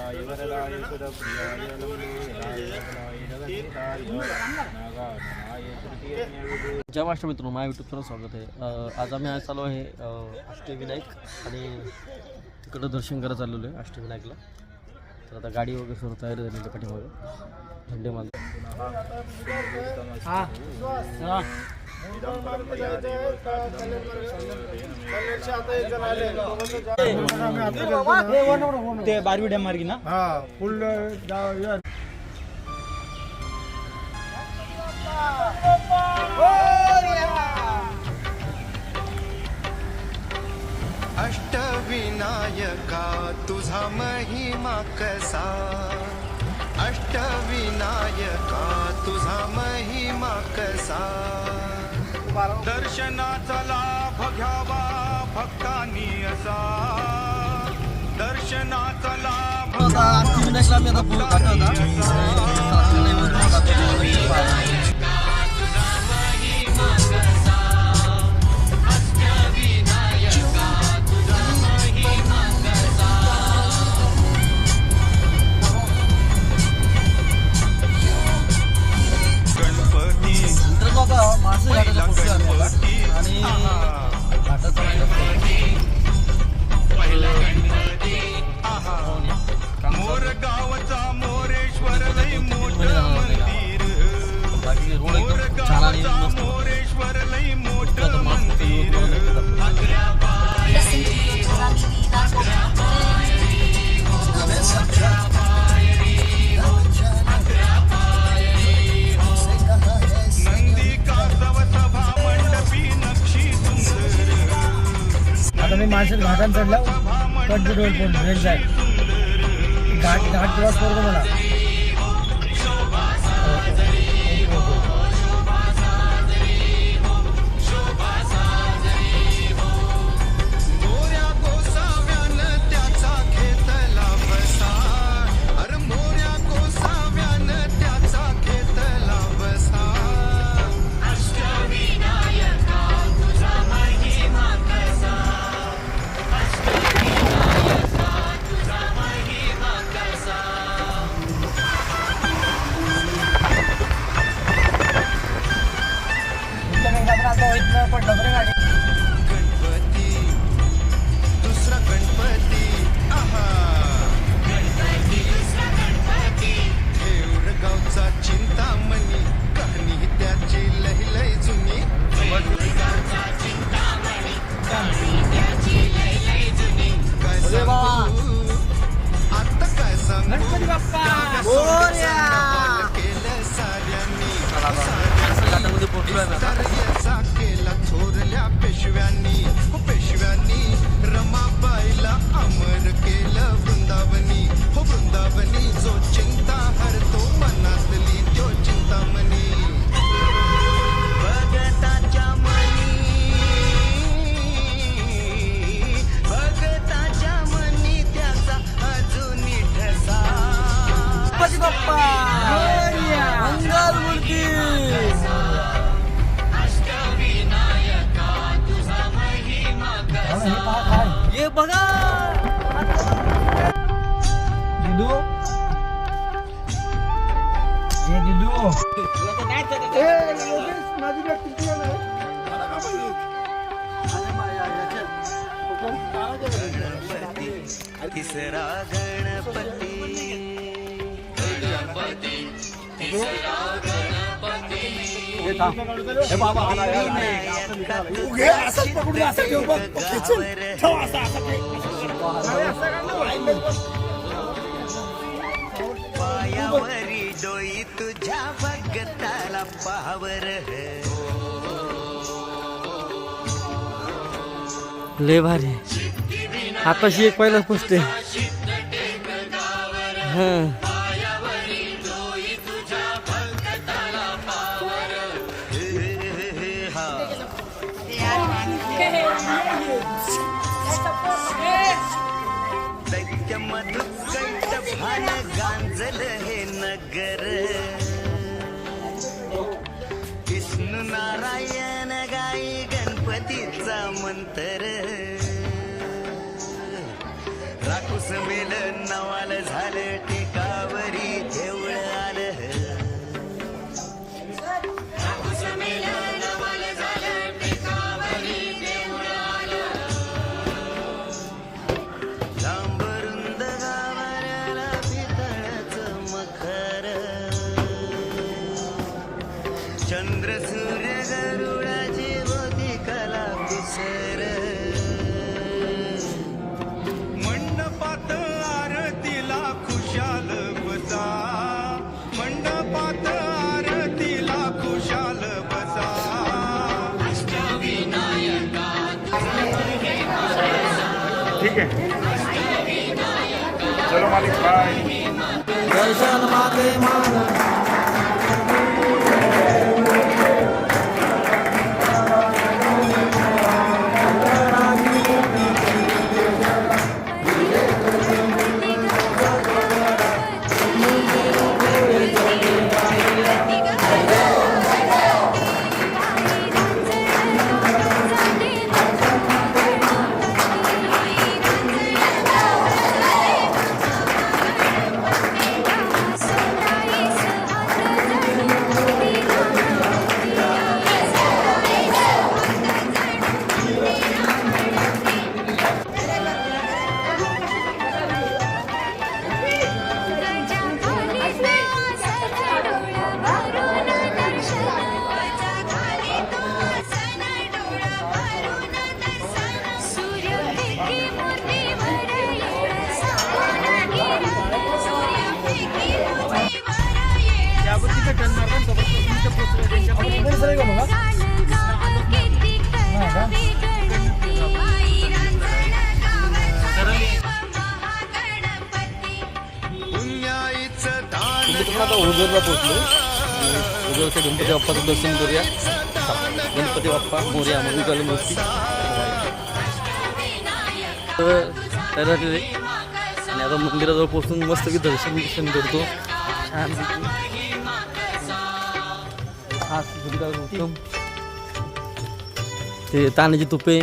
मंगलाय वरदाय सुरप्रियाय नमोदाय वरदाय जगन्नाथाय नागाय तृतीयज्ञविदे। जन्माष्टमी मित्रांनो, माझ्या YouTube channel स्वागत आहे। आज आम्ही चाललो आहे अष्टविनायक आणि तिकडं दर्शन करायला चाललेलो आहे अष्टविनायकला। तर आता गाडी वगैरे सर्व तयारी झाली आहे पाठीमागे झेंडे माल ते बारवी डॅम मार्गी ना फुल अष्टविनायका तुझा महिमा कसा, अष्टविनायका तुझा महिमा कसा। दर्शनाचा लाभ घ्यावा भक्तांनी असा, दर्शनाचा लाभ मोर गावचा मोरेश्वर लई मोठं मंदिर, मोर गावचा मोरेश्वर लई मोठं मंदिर। नंदी कासव सभा मंडपी नक्षी सुंदर। आता मी मार्शल घाटान चढला पण रेड जाय घाट क्रॉस करतो मला। मोऱ्या गोसाव्यानं त्याचा घेतला बसा, अरे मोऱ्या गोसाव्यानं त्याचा घेतला बसा। अष्टविनायका तुझा महिमा कसा, अष्टविनायका तुझा महिमा कसा। गणपती दुसरा गणपती, आहा गणपती दुसरा गणपती। देऊरगावचा चिंतामणी कहाणी त्याची लई लई जुनी, देऊरगावचा चिंतामणी कहाणी त्याची लई लई जुनी। काय सांगू आता काय सांगू, गणपती बाप्पा केलं साऱ्यांनी, याचा केला थोरल्या पेशव्यांनी, पेशव्यांनी रमाबाईला अमर केलं वृंदावनी, हो वृंदावनी। जो चिंता हरतो मनातली तो चिंतामणी, भगताच्या मनी, भगताच्या मनी त्याचा अजूनही ठसा। गणपती बाप्पा मंगलमूर्ती। ये बघा दिदू, ये दिदू तिसरा गणपती, गणपती तिसरा गणपती। पायावरी डोई तुझ्या भगताला पावर, लय भारी। आताशी एक पहिला पोस्ट आहे। दैत्य मधुकैट भान गांजल हे नगर, विष्णू नारायण गाई गणपतीचा मंत्र। राखूस मेल नवाल झाले ओके चलो मालिक बाय. दर्शन माते मान आता ओझरला पोहोचलो. ओझरच्या गणपती बाप्पाचं दर्शन करूया. गणपती बाप्पा मोरया मंगल मूर्ती आणि आता मंदिराजवळ पोहोचून मस्तपैकी दर्शन करतो. छान ते तानाजी तुपे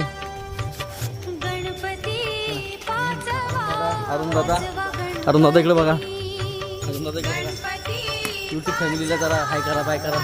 अरुण दादा इकडे बघा. यूट्यूब फॅमिलीला जरा हाय करा बाय करा.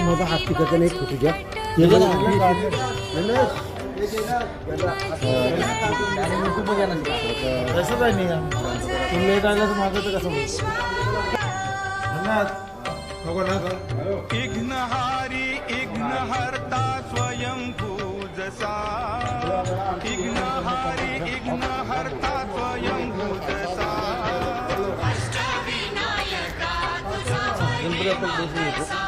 माझा हात तिकडचा नाही तुझ्या तसंच आहे नाही तुम्ही लेट आलं तर माझं तर कसं इग्नहारी इग्नहर्ता स्वयंभू जसा इग्नहारी इग्नहर्ता स्वयंभू जसा अष्टविनायका तुझा महिमा कसा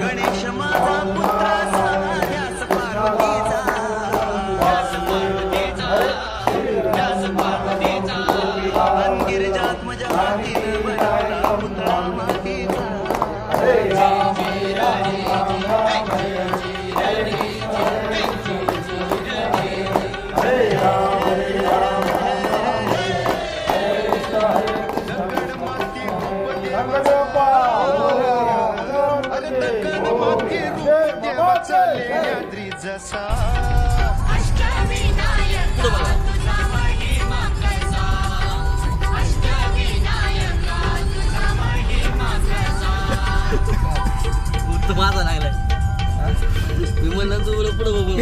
गणेश माझा पुत्र लेण्याद्री जसा माझा लागलाय मी म्हणलं तू पुढे बघू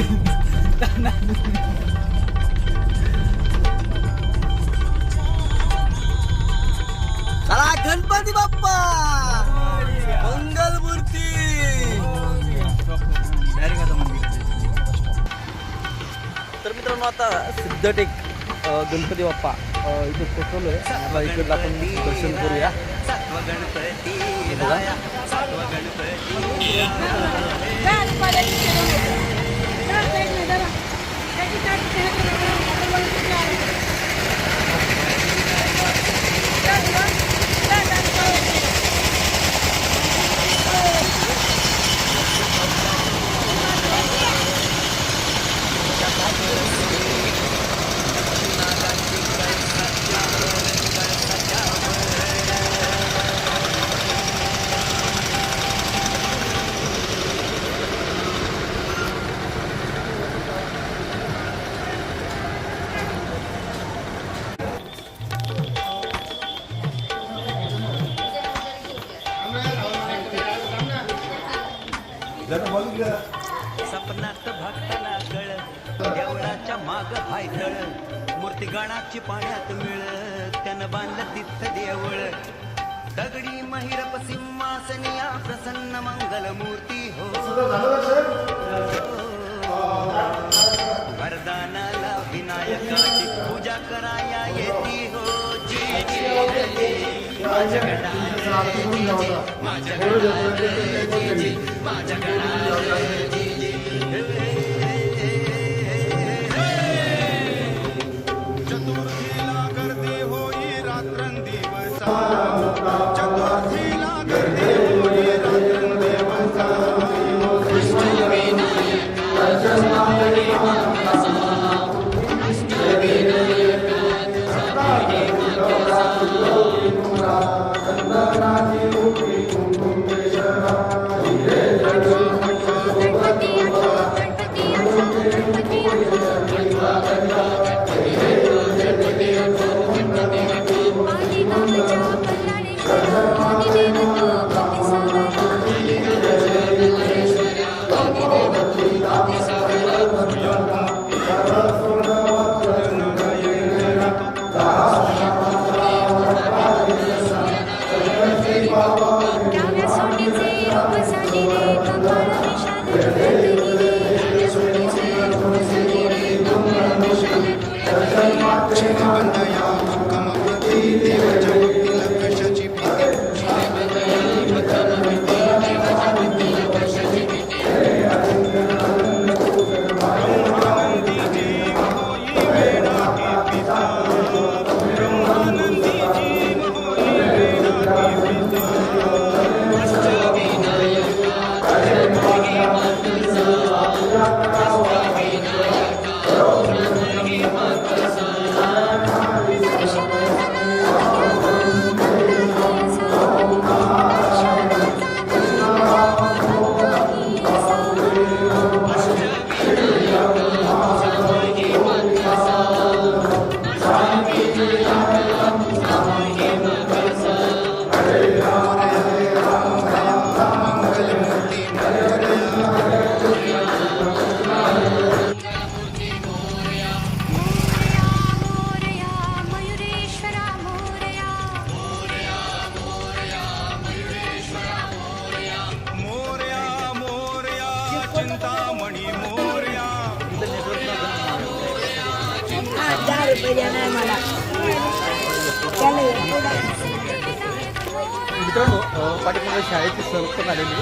चला गणपती बाप्पा मंगल मूर्ती तर मित्रांनो आता सिद्धटेक गणपती बाप्पा इथे पोहोचलोय आता इकडलं आपण दर्शन करूया बघा सपनात भक्ताला कळ देवळाच्या माग फायदळ मूर्तिगणाची पाण्यात मिळ त्यानं बांधलं तिथं देवळ दगडी महिरप सिंहासनिया प्रसन्न मंगल मूर्ती हो वरदानाला विनायकाची पूजा कराया येती हो जी जी माझ्या गणाला माझ्या गणाला चतुर्थीला गर्दी होई रात्रंदिवसा चतुर्थीला गर्दी होई रात्रंदिवसा मित्रांनो पाठीमागे शाळेची सहल पण आलेली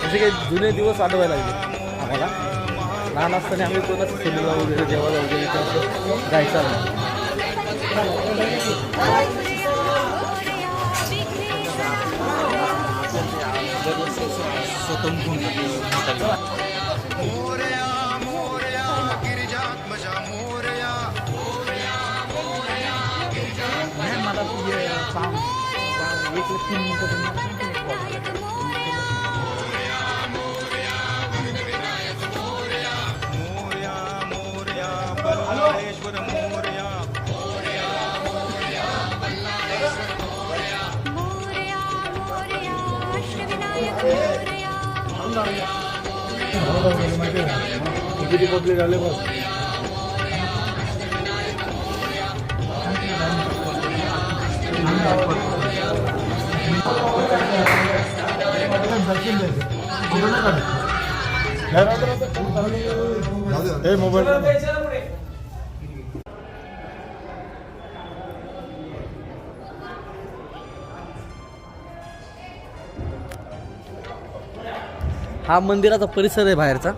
म्हणजे काही जुने दिवस आठवायला लागले आम्हाला लहान असताना आम्ही कोणा सिनेमा वगैरे जेवायला वगैरे असं जायचं किती पब्लिक आले बघ. मोबाईल हा मंदिराचा परिसर आहे बाहेरचा.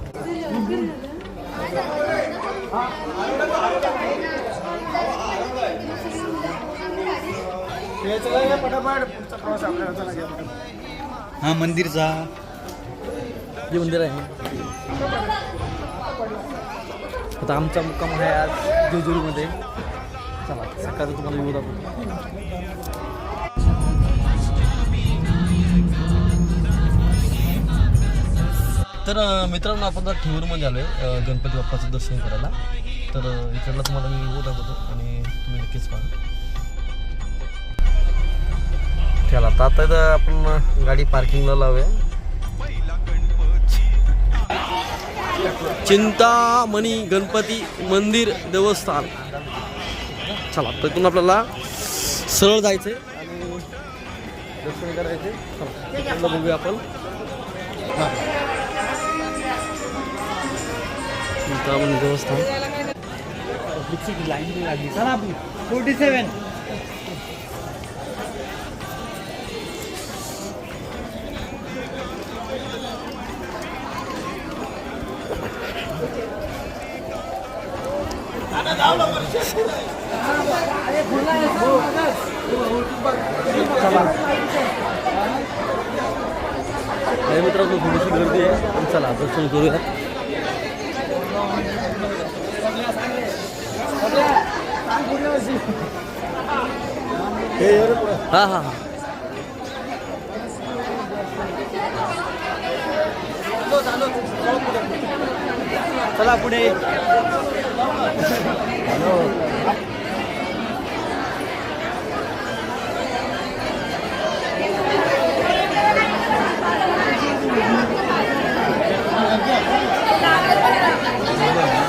हा मंदिरचा जे मंदिर आहे आता आमचा मुक्काम आहे आज जेजुरीमध्ये. चला सकाळचं तुम्हाला येऊ दाखवतो. तर मित्रांनो आपण आता ठेवूरमध्ये आलो आहे गणपती बाप्पाचं दर्शन करायला. तर इकडला तुम्हाला मी येऊ दाखवतो आणि तुम्ही नक्कीच पाहा. चला आता इथं आपण गाडी पार्किंगला लावूया. चिंतामणी गणपती मंदिर देवस्थान. चला तिथून आपल्याला सरळ जायचंय आणि दर्शन करायचे. चला बघूया आपण. चिंतामणी देवस्थान लाईन लागली चला आपली 47. मित्रांनो थोडीशी गर्दी आहे पण चला दर्शन करूया. हां हां हां चला पुढे.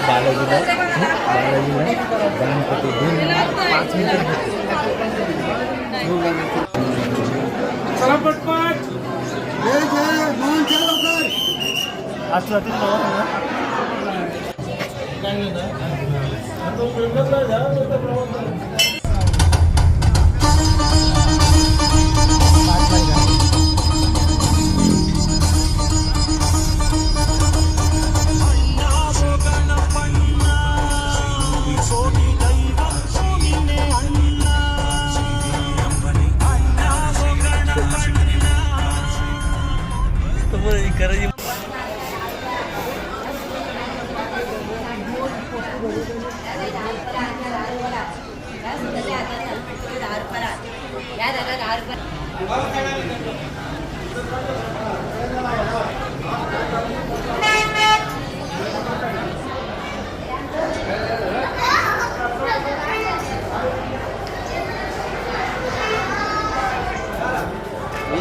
बालाजीला गणपती 5 मिनिटं. चला पटपट. असला तरी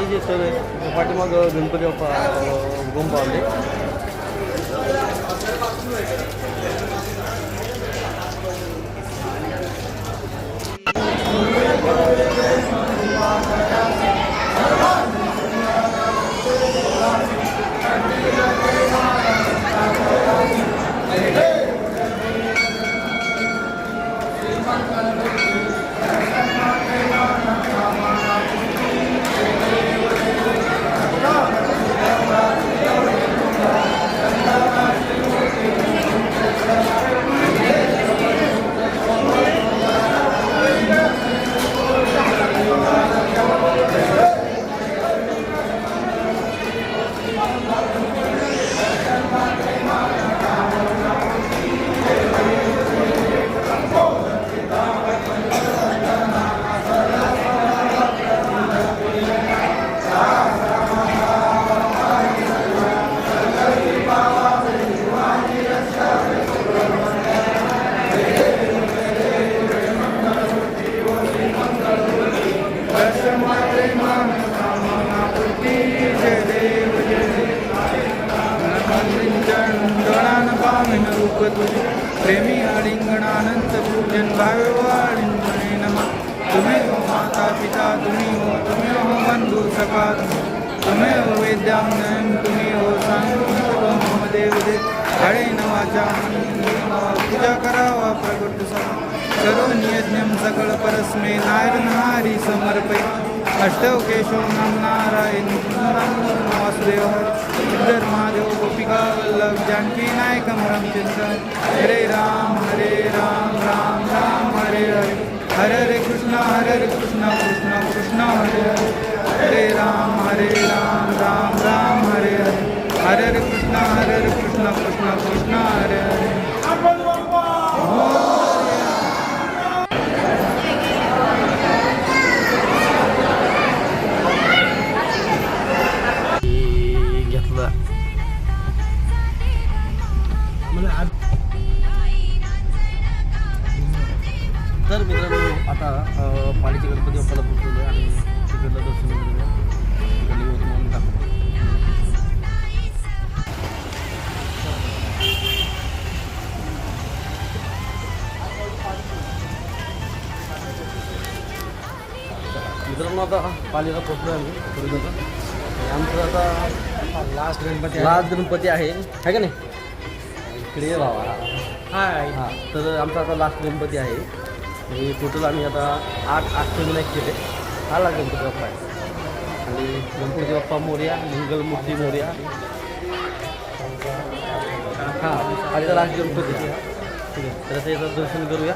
हे सर पाठीमाग गणपती बाप्पा गोम पावले. त्वमेव वेद्यां त्वमेव सान्त्वं मम देवते हळेन वाचा पूजा करावा प्रकृती सर्व नियज्ञं सकळ परस्मै नारी समर्पय अष्टौ केशव नाम नारायण वासुदेव सिद्धर्मादेव गोपिका वल्लभ जानकी नायकं रामचंद्र हरे राम राम राम हरे हरे हरे हरे कृष्ण कृष्ण कृष्ण हरे हरे हरे राम राम राम हरे हरे हरे हरे कृष्ण कृष्ण कृष्ण हरे हरे घेतला तर मित्रांनो आता पालीचे गणपती बाप्पाला पोहोचलेलो आहे आणि तिकडलं दर्शन घेऊया तिकडली यवतमाळ दाखवतो. मित्रांनो आता पालीला पोहोचलो आम्ही थोडी आमचं आता लास्ट गणपती आहे का नाही इकडे ये बाबा. हां तर आमचा आता लास्ट गणपती आहे. हे टोटल आम्ही आता 8 अष्टविनायक केले. हा गणपती बाप्पा आहे आणि गणपती बाप्पा मोरया मंगलमूर्ती मोरया. हां आणि लास्ट गणपती ठीक आहे तर त्याचं दर्शन करूया.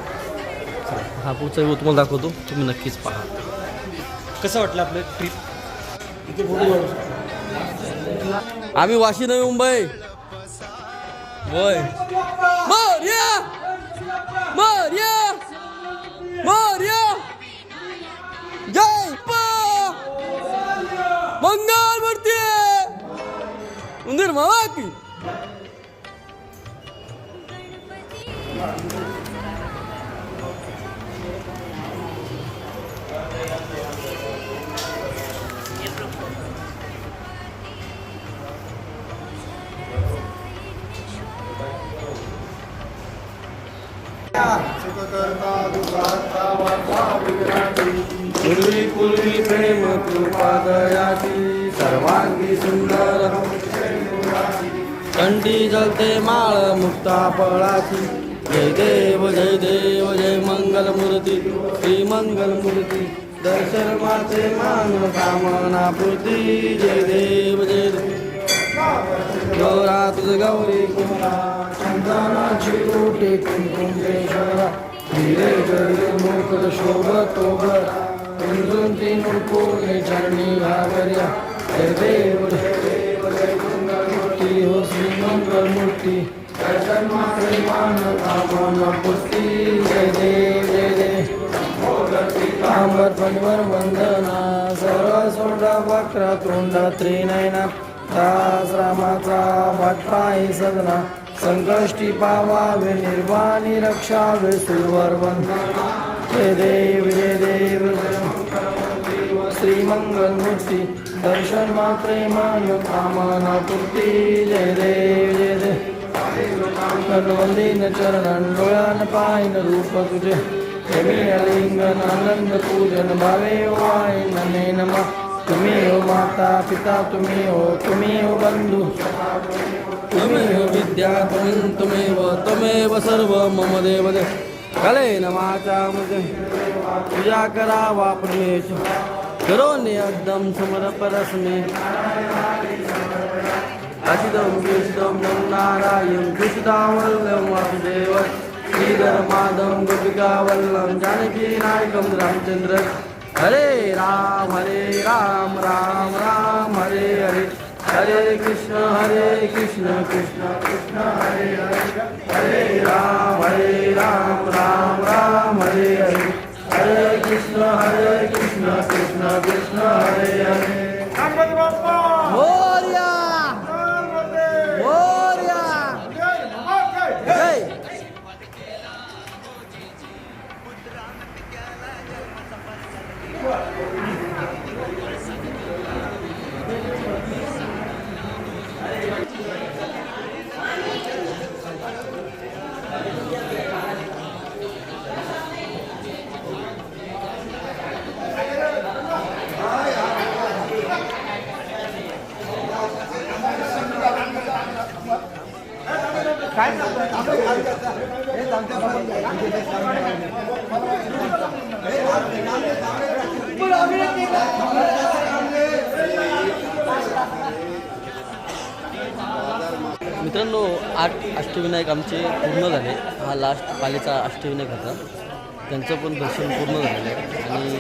हा पुढचा व्ह्यू तुम्हाला दाखवतो तुम्ही नक्कीच पहा. कसं वाटलं आपलं ट्रिप? आम्ही वाशी नवी मुंबई होय. मोरया मोरया मोरया जय मंगल मूर्ती उंदीर मामा की पूर्वी प्रेम कृपा दयाची सर्वांगी सुंदर कंठी जलते माळ मुक्ता फळाची. जय देव जय मंगल मूर्ती श्री मंगल मूर्ती दर्शन माते मान कामना पूर्ती. जय देव गौरा तुझ गौरी कुमारा संतानाची कोटी कुंकुमेश्वरा धीरे जय मुकुट शोभतोभरा कुंजून तीन पूर्णे चरणी घागर्या. जय देव जय मंगलमूर्ती हो श्री मंगलमूर्ती दर्शन मात्रे मान कामना पूर्ती. जय देव अंबर फणवर वंदना सर्व सोंडा वक्र तोंड त्रिनयना दास रामाचा वाटपाही सदना संकष्टी पावावे निर्वाणी रक्षावे सुरवर वंदना. जय देव श्री मंगलमूर्ती दर्शन मात्रे मान कामना पूर्ती. जय देव वंदीन चरण डोळ्यान पाहिन रूप तुझे लिंगन आनंद पूजन भावे वाय नने नमा. तुम्ही हो माता पिता तुम्ही हो बंधू तुम्ही हो विद्या त्वमेव सर्व मम देव देव. कले नमाचा मुझे पूजा करावा परमेश्वर करो नियदम समर परस्मे अचिदम कृष्णम नारायण कृष्णावल्लम वासुदेव श्रीधर माधव गोपिका वल्लम जानकी नायकम रामचंद्र. हरे राम राम राम हरे हरे हरे कृष्ण कृष्ण कृष्ण हरे हरे हरे राम राम राम हरे हरे हरे कृष्ण कृष्ण कृष्ण हरे हरे. मोरया मोरया जय. मित्रांनो 8 अष्टविनायक आमचे पूर्ण झाले. हा लास्ट पालीचा अष्टविनायक होता, त्यांचं पण दर्शन पूर्ण झालेलं आहे. आणि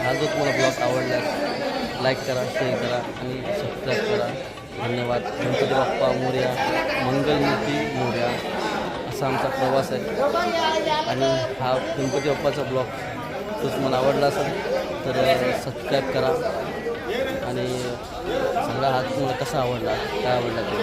हा जो तुम्हाला ब्लॉग आवडला लाईक करा, शेअर करा आणि सबस्क्राईब करा. धन्यवाद. गणपती बाप्पा मोरया, मंगलमूर्ती मोरया असा आमचा प्रवास आहे. आणि हा गणपती बाप्पाचा ब्लॉग तो तुम्हाला आवडला असेल तर सबस्क्राईब करा आणि सांगा हा तुम्हाला कसा आवडला, काय आवडला ते.